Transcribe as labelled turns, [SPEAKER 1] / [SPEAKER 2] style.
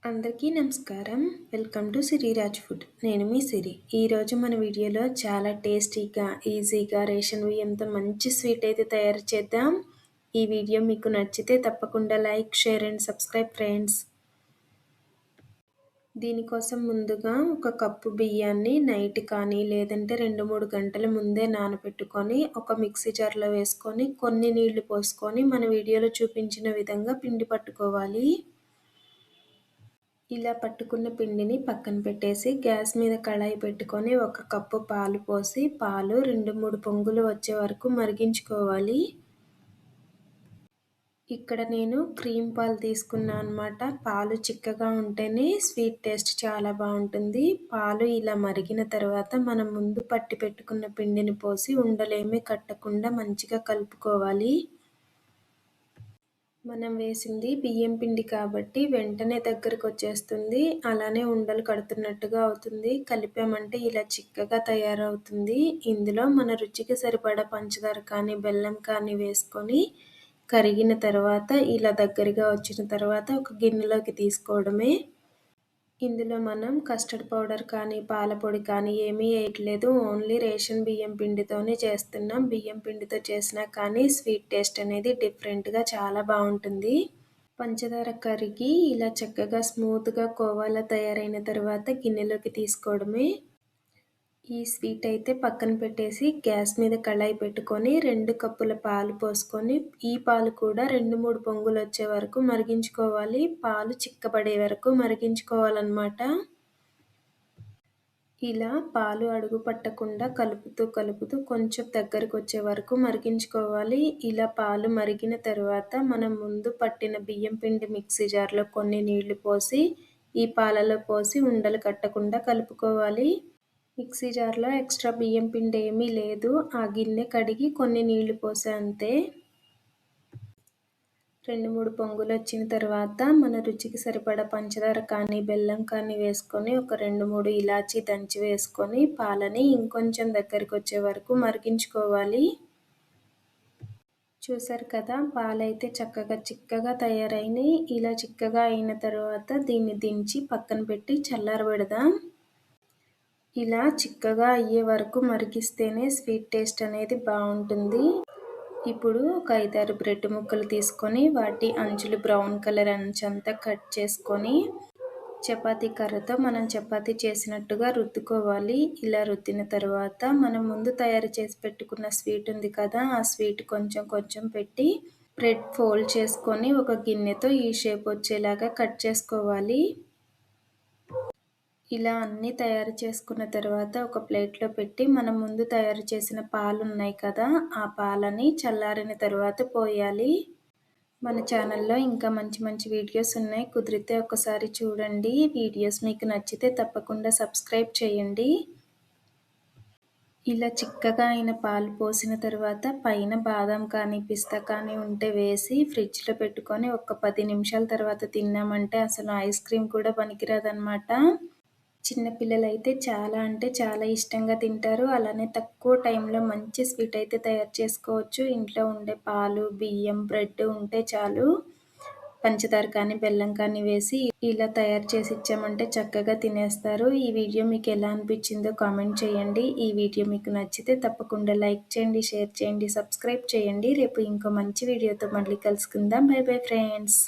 [SPEAKER 1] అందరికీ నమస్కారం. Welcome to Siriraj food. నేను మీ సిరి. ఈరోజు మన వీడియోలో చాలా టేస్టీగా, ఈజీగా రేషన్ బియ్యంతో మంచి స్వీట్ అయితే తయారు చేద్దాం. ఈ వీడియో మీకు నచ్చితే తప్పకుండా like, share and subscribe friends. దీనికోసం ముందుగా ఒక కప్పు బియ్యాన్ని నైట్ కానీ లేదంటే 2-3 గంటల ముందే నానబెట్టుకొని ఒక మిక్సీ జార్లో వేసుకొని కొన్ని నీళ్లు పోసుకొని మన వీడియోలో చూపించిన విధంగా పిండి పట్టుకోవాలి. ఇలా పట్టుకున్న పిండిని పక్కన పెట్టేసి గ్యాస్ మీద కళాయి పెట్టుకొని ఒక కప్పు పాలు పోసి పాలు 2-3 పొంగులు వచ్చే వరకు మరిగించుకోవాలి. ఇక్కడ నేను క్రీమ్ పాలు తీసుకున్నాను అన్నమాట. పాలు చిక్కగా ఉంటేనే స్వీట్ టేస్ట్ చాలా బాగుంటుంది. పాలు ఇలా మరిగిన తర్వాత మనం ముందు పట్టి పెట్టుకున్న పిండిని పోసి ఉండలేమీ కట్టకుండా మంచిగా కలుపుకోవాలి. మనం వేసింది బియ్యం పిండి కాబట్టి వెంటనే దగ్గరకు వచ్చేస్తుంది. అలానే ఉండలు కడుతున్నట్టుగా అవుతుంది. కలిపామంటే ఇలా చిక్కగా తయారవుతుంది. ఇందులో మన రుచికి సరిపడా పంచదార కానీ బెల్లం కానీ వేసుకొని కరిగిన తర్వాత ఇలా దగ్గరగా వచ్చిన తర్వాత ఒక గిన్నెలోకి తీసుకోవడమే. ఇందులో మనం కస్టర్డ్ పౌడర్ కానీ పాల పొడి కానీ ఏమీ వేయట్లేదు. ఓన్లీ రేషన్ బియ్యం పిండితోనే చేస్తున్నాం. బియ్యం పిండితో చేసినా కానీ స్వీట్ టేస్ట్ అనేది డిఫరెంట్గా చాలా బాగుంటుంది. పంచదార కరిగి ఇలా చక్కగా స్మూత్గా కోవాలా తయారైన తర్వాత గిన్నెలోకి తీసుకోవడమే. ఈ స్వీట్ అయితే పక్కన పెట్టేసి గ్యాస్ మీద కళాయి పెట్టుకొని 2 కప్పుల పాలు పోసుకొని ఈ పాలు కూడా 2-3 పొంగులు వచ్చే వరకు మరిగించుకోవాలి. పాలు చిక్కబడే వరకు మరిగించుకోవాలన్నమాట. ఇలా పాలు అడుగు పట్టకుండా కలుపుతూ కొంచెం దగ్గరకు వచ్చే వరకు మరిగించుకోవాలి. ఇలా పాలు మరిగిన తర్వాత మనం ముందు పట్టిన బియ్యం పిండి మిక్సీ జార్లో కొన్ని నీళ్లు పోసి ఈ పాలలో పోసి ఉండలు కట్టకుండా కలుపుకోవాలి. మిక్సీ జార్లో ఎక్స్ట్రా బియ్యం పిండి ఏమీ లేదు. ఆ గిన్నె కడిగి కొన్ని నీళ్లు పోసా అంతే. 2-3 పొంగులు వచ్చిన తర్వాత మన రుచికి సరిపడా పంచదార కానీ బెల్లం కానీ వేసుకొని ఒక 2-3 ఇలాచీ దంచి వేసుకొని పాలని ఇంకొంచెం దగ్గరికి వచ్చే వరకు మరిగించుకోవాలి. చూసారు కదా, పాలైతే చక్కగా చిక్కగా తయారైనాయి. ఇలా చిక్కగా అయిన తర్వాత దీన్ని దించి పక్కన పెట్టి చల్లారబెడదాం. ఇలా చిక్కగా అయ్యే వరకు మరిగిస్తేనే స్వీట్ టేస్ట్ అనేది బాగుంటుంది. ఇప్పుడు ఒక 5-6 బ్రెడ్ ముక్కలు తీసుకొని వాటి అంచులు బ్రౌన్ కలర్ అంచంతా కట్ చేసుకొని చపాతీ కర్రతో మనం చపాతీ చేసినట్టుగా రుద్దుకోవాలి. ఇలా రుద్దిన తర్వాత మనం ముందు తయారు చేసి పెట్టుకున్న స్వీట్ ఉంది కదా, ఆ స్వీట్ కొంచెం కొంచెం పెట్టి బ్రెడ్ ఫోల్డ్ చేసుకొని ఒక గిన్నెతో ఈ షేప్ వచ్చేలాగా కట్ చేసుకోవాలి. ఇలా అన్నీ తయారు చేసుకున్న తర్వాత ఒక ప్లేట్లో పెట్టి మనం ముందు తయారు చేసిన పాలు ఉన్నాయి కదా, ఆ పాలని చల్లారిన తర్వాత పోయాలి. మన ఛానల్లో ఇంకా మంచి మంచి వీడియోస్ ఉన్నాయి. కుదిరితే ఒకసారి చూడండి. వీడియోస్ మీకు నచ్చితే తప్పకుండా సబ్స్క్రైబ్ చేయండి. ఇలా చిక్కగా అయిన పాలు పోసిన తర్వాత పైన బాదం కానీ పిస్తా కానీ ఉంటే వేసి ఫ్రిడ్జ్లో పెట్టుకొని ఒక 10 నిమిషాల తర్వాత తిన్నామంటే అసలు ఐస్ క్రీమ్ కూడా పనికిరాదన్నమాట. చిన్నపిల్లలైతే చాలా అంటే చాలా ఇష్టంగా తింటారు. అలానే తక్కువ టైంలో మంచి స్వీట్ అయితే తయారు చేసుకోవచ్చు. ఇంట్లో ఉండే పాలు, బియ్యం, బ్రెడ్ ఉంటే చాలు. పంచదార కానీ బెల్లం కానీ వేసి ఇలా తయారు చేసి ఇచ్చామంటే చక్కగా తినేస్తారు. ఈ వీడియో మీకు ఎలా అనిపించిందో కామెంట్ చేయండి. ఈ వీడియో మీకు నచ్చితే తప్పకుండా లైక్ చేయండి, షేర్ చేయండి, సబ్స్క్రైబ్ చేయండి. రేపు ఇంకో మంచి వీడియోతో మళ్ళీ కలుసుకుందాం. By bye friends.